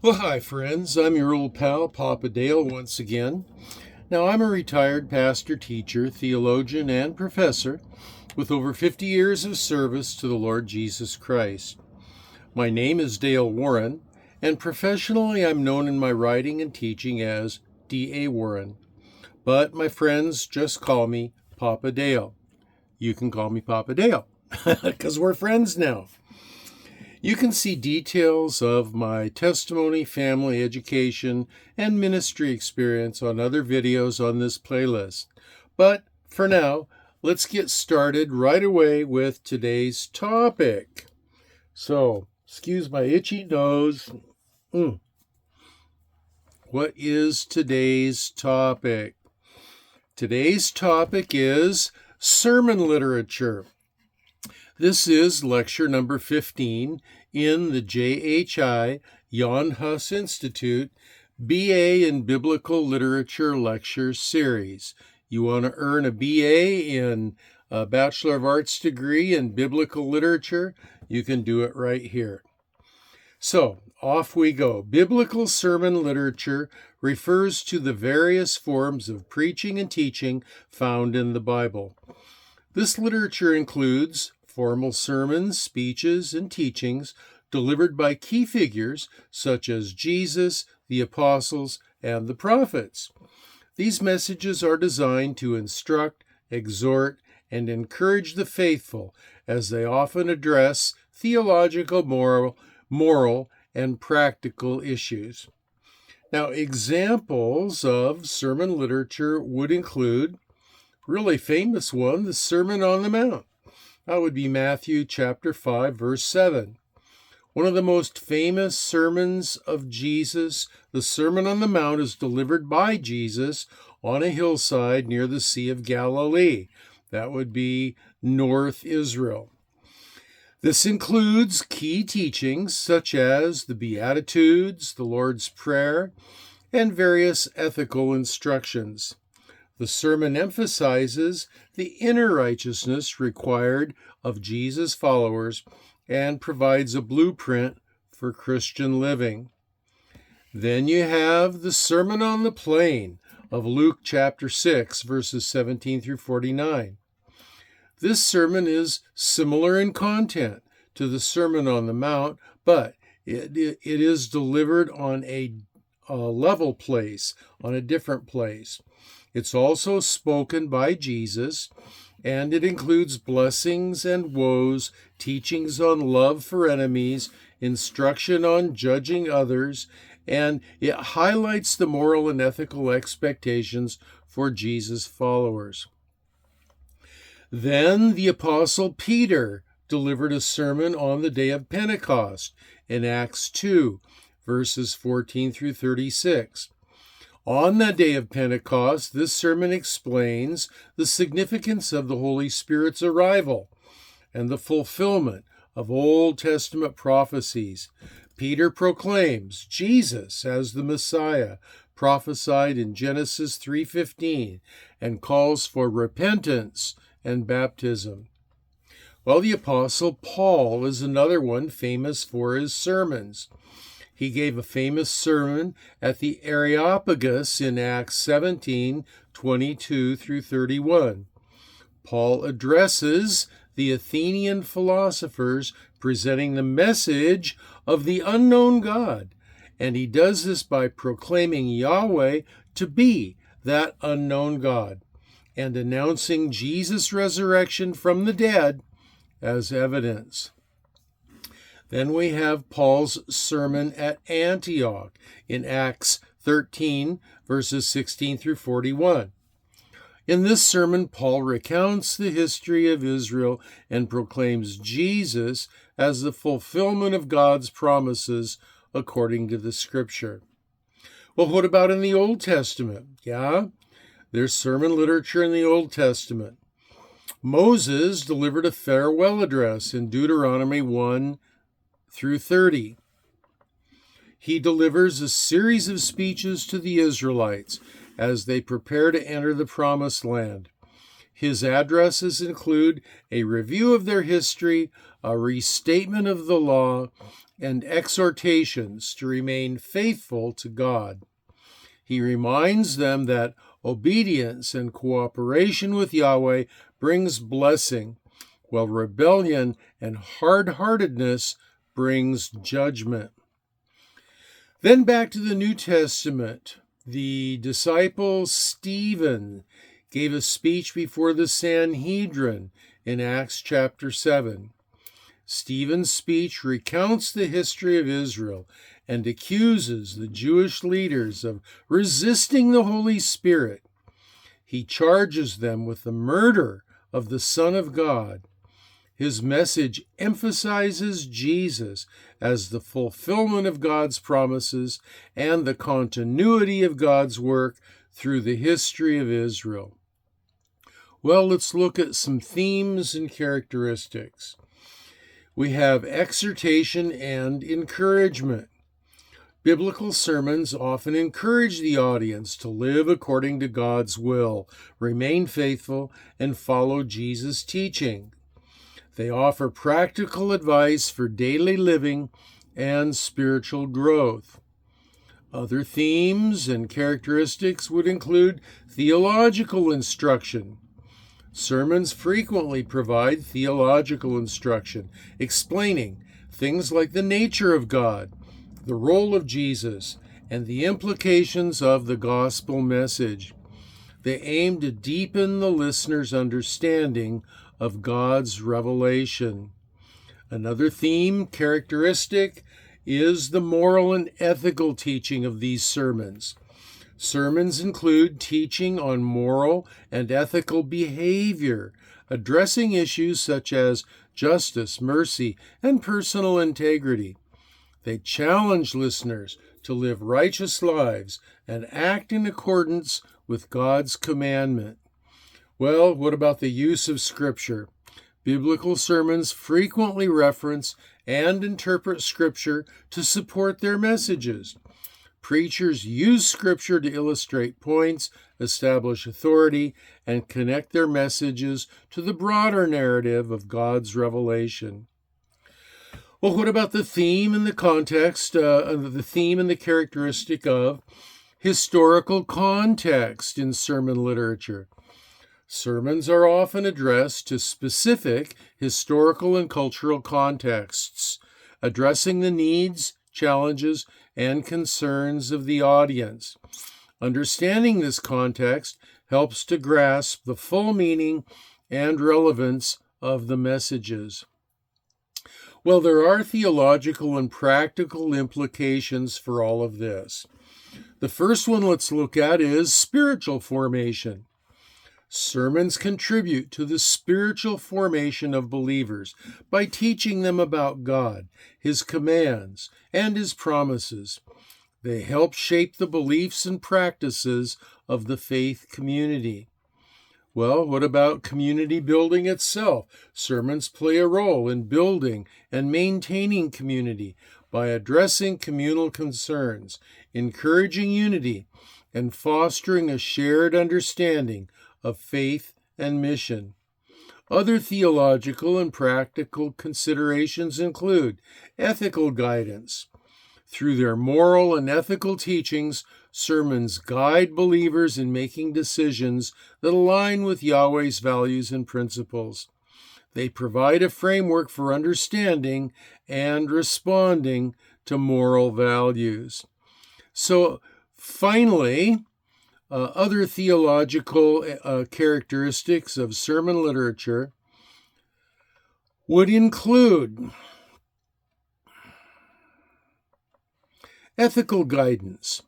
Well, hi, friends. I'm your old pal, Papa Dale, once again. Now, I'm a retired pastor, teacher, theologian, and professor with over 50 years of service to the Lord Jesus Christ. My name is Dale Warren, and professionally I'm known in my writing and teaching as D.A. Warren. But my friends just call me Papa Dale. You can call me Papa Dale, because we're friends now. You can see details of my testimony, family, education, and ministry experience on other videos on this playlist. But for now, let's get started right away with today's topic. So, excuse my itchy nose. What is today's topic? Today's topic is sermon literature. This is lecture number 15 in the JHI-USA Institute BA in Biblical Literature Lecture Series. You want to earn a BA in a Bachelor of Arts degree in Biblical Literature? You can do it right here. So, off we go. Biblical sermon literature refers to the various forms of preaching and teaching found in the Bible. This literature includes formal sermons, speeches, and teachings delivered by key figures such as Jesus, the apostles, and the prophets. These messages are designed to instruct, exhort, and encourage the faithful as they often address theological, moral, and practical issues. Now, examples of sermon literature would include really famous one, the Sermon on the Mount. That would be Matthew chapter 5, verse 7. One of the most famous sermons of Jesus, the Sermon on the Mount, is delivered by Jesus on a hillside near the Sea of Galilee. That would be North Israel. This includes key teachings such as the Beatitudes, the Lord's Prayer, and various ethical instructions. The sermon emphasizes the inner righteousness required of Jesus' followers and provides a blueprint for Christian living. Then you have the Sermon on the Plain of Luke chapter 6, verses 17 through 49. This sermon is similar in content to the Sermon on the Mount, but it is delivered on a level place, on a different place. It's also spoken by Jesus, and it includes blessings and woes, teachings on love for enemies, instruction on judging others, and it highlights the moral and ethical expectations for Jesus' followers. Then the Apostle Peter delivered a sermon on the day of Pentecost in Acts 2, verses 14 through 36. On that day of Pentecost, this sermon explains the significance of the Holy Spirit's arrival and the fulfillment of Old Testament prophecies. Peter proclaims Jesus as the Messiah, prophesied in Genesis 3:15, and calls for repentance and baptism. Well, the Apostle Paul is another one famous for his sermons. He gave a famous sermon at the Areopagus in Acts 17, 22 through 31. Paul addresses the Athenian philosophers presenting the message of the unknown God, and he does this by proclaiming Yahweh to be that unknown God and announcing Jesus' resurrection from the dead as evidence. Then we have Paul's sermon at Antioch in Acts 13, verses 16 through 41. In this sermon, Paul recounts the history of Israel and proclaims Jesus as the fulfillment of God's promises according to the Scripture. Well, what about in the Old Testament? Yeah, there's sermon literature in the Old Testament. Moses delivered a farewell address in Deuteronomy 1 through 30. He delivers a series of speeches to the Israelites as they prepare to enter the Promised Land. His addresses include a review of their history, a restatement of the law, and exhortations to remain faithful to God. He reminds them that obedience and cooperation with Yahweh brings blessing, while rebellion and hard-heartedness brings judgment. Then back to the New Testament. The disciple Stephen gave a speech before the Sanhedrin in Acts chapter 7. Stephen's speech recounts the history of Israel and accuses the Jewish leaders of resisting the Holy Spirit. He charges them with the murder of the Son of God. His message emphasizes Jesus as the fulfillment of God's promises and the continuity of God's work through the history of Israel. Well, let's look at some themes and characteristics. We have exhortation and encouragement. Biblical sermons often encourage the audience to live according to God's will, remain faithful, and follow Jesus' teaching. They offer practical advice for daily living and spiritual growth. Other themes and characteristics would include theological instruction. Sermons frequently provide theological instruction, explaining things like the nature of God, the role of Jesus, and the implications of the gospel message. They aim to deepen the listener's understanding of God's revelation. Another theme characteristic is the moral and ethical teaching of these sermons. Sermons include teaching on moral and ethical behavior, addressing issues such as justice, mercy, and personal integrity. They challenge listeners to live righteous lives and act in accordance with God's commandment. Well, what about the use of Scripture? Biblical sermons frequently reference and interpret Scripture to support their messages. Preachers use Scripture to illustrate points, establish authority, and connect their messages to the broader narrative of God's revelation. Well, what about the theme and the context, the theme and the characteristic of historical context in sermon literature? Sermons are often addressed to specific historical and cultural contexts, addressing the needs, challenges, and concerns of the audience. Understanding this context helps to grasp the full meaning and relevance of the messages. Well, there are theological and practical implications for all of this. The first one let's look at is spiritual formation. Sermons contribute to the spiritual formation of believers by teaching them about God, His commands, and His promises. They help shape the beliefs and practices of the faith community. Well, what about community building itself? Sermons play a role in building and maintaining community by addressing communal concerns, encouraging unity, and fostering a shared understanding of faith and mission. Other theological and practical considerations include ethical guidance. Through their moral and ethical teachings, sermons guide believers in making decisions that align with Yahweh's values and principles. They provide a framework for understanding and responding to moral values. So, finally, other theological characteristics of sermon literature would include ethical guidance.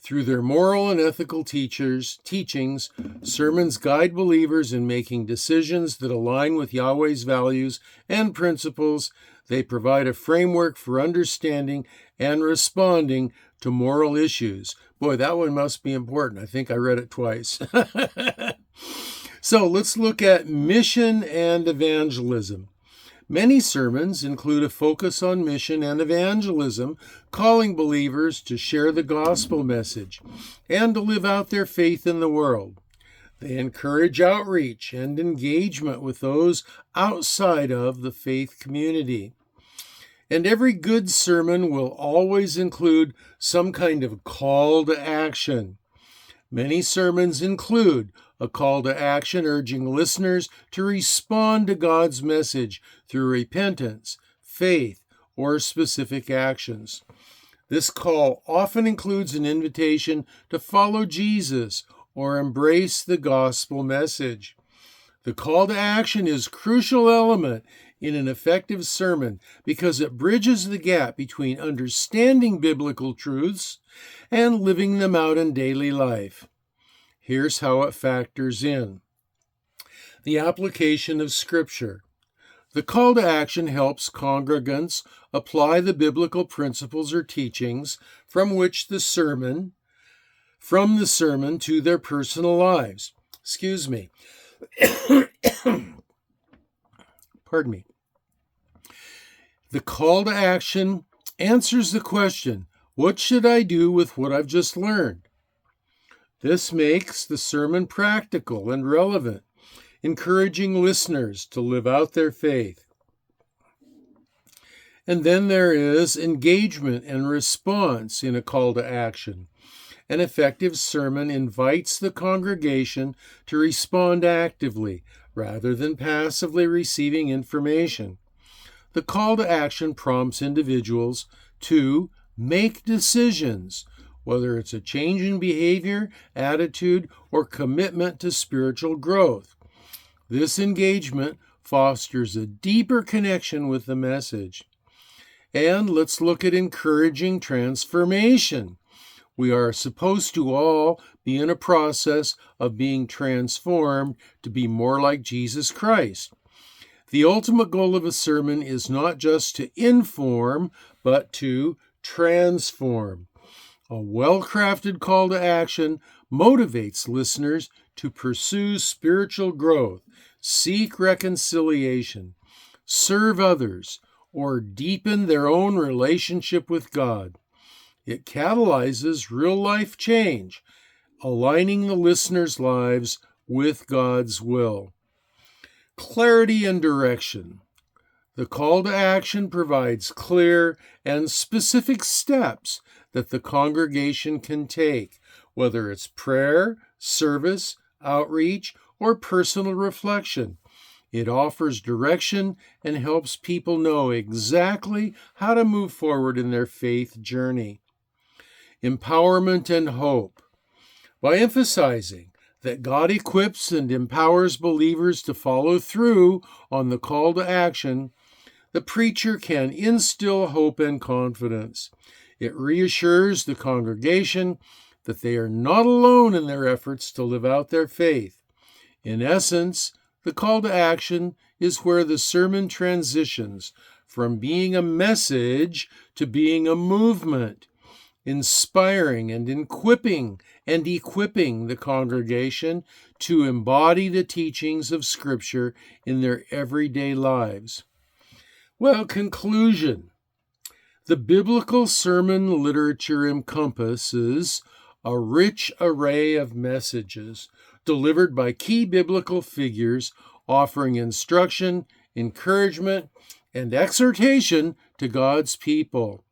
Through their moral and ethical teachings, sermons guide believers in making decisions that align with Yahweh's values and principles. They provide a framework for understanding and responding to moral issues. Boy, that one must be important. I think I read it twice. So let's look at mission and evangelism. Many sermons include a focus on mission and evangelism, calling believers to share the gospel message and to live out their faith in the world. They encourage outreach and engagement with those outside of the faith community. And every good sermon will always include some kind of call to action. Many sermons include a call to action urging listeners to respond to God's message through repentance, faith, or specific actions. This call often includes an invitation to follow Jesus or embrace the gospel message. The call to action is a crucial element in an effective sermon because it bridges the gap between understanding biblical truths and living them out in daily life. Here's how it factors in. The application of Scripture. The call to action helps congregants apply the biblical principles or teachings from the sermon to their personal lives. Pardon me. The call to action answers the question, what should I do with what I've just learned? This makes the sermon practical and relevant, encouraging listeners to live out their faith. And then there is engagement and response in a call to action. An effective sermon invites the congregation to respond actively rather than passively receiving information. The call to action prompts individuals to make decisions, whether it's a change in behavior, attitude, or commitment to spiritual growth. This engagement fosters a deeper connection with the message. And let's look at encouraging transformation. We are supposed to all be in a process of being transformed to be more like Jesus Christ. The ultimate goal of a sermon is not just to inform, but to transform. A well-crafted call to action motivates listeners to pursue spiritual growth, seek reconciliation, serve others, or deepen their own relationship with God. It catalyzes real-life change, aligning the listeners' lives with God's will. Clarity and direction. The call to action provides clear and specific steps that the congregation can take, whether it's prayer, service, outreach, or personal reflection. It offers direction and helps people know exactly how to move forward in their faith journey. Empowerment and hope. By emphasizing that God equips and empowers believers to follow through on the call to action, the preacher can instill hope and confidence. It reassures the congregation that they are not alone in their efforts to live out their faith. In essence, the call to action is where the sermon transitions from being a message to being a movement, inspiring and equipping the congregation to embody the teachings of Scripture in their everyday lives. Well, conclusion. The biblical sermon literature encompasses a rich array of messages delivered by key biblical figures offering instruction, encouragement, and exhortation to God's people.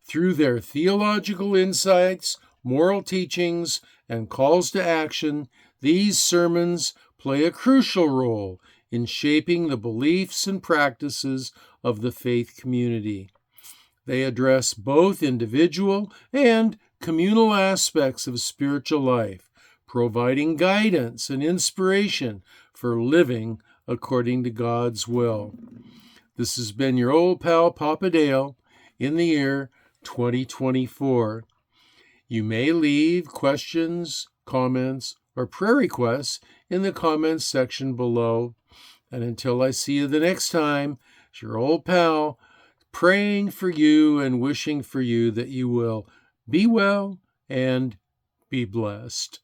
Through their theological insights, moral teachings, and calls to action, these sermons play a crucial role in shaping the beliefs and practices of the faith community. They address both individual and communal aspects of spiritual life, providing guidance and inspiration for living according to God's will. This has been your old pal Papa Dale in the year 2024. You may leave questions, comments, or prayer requests in the comments section below. And until I see you the next time, it's your old pal praying for you and wishing for you that you will be well and be blessed.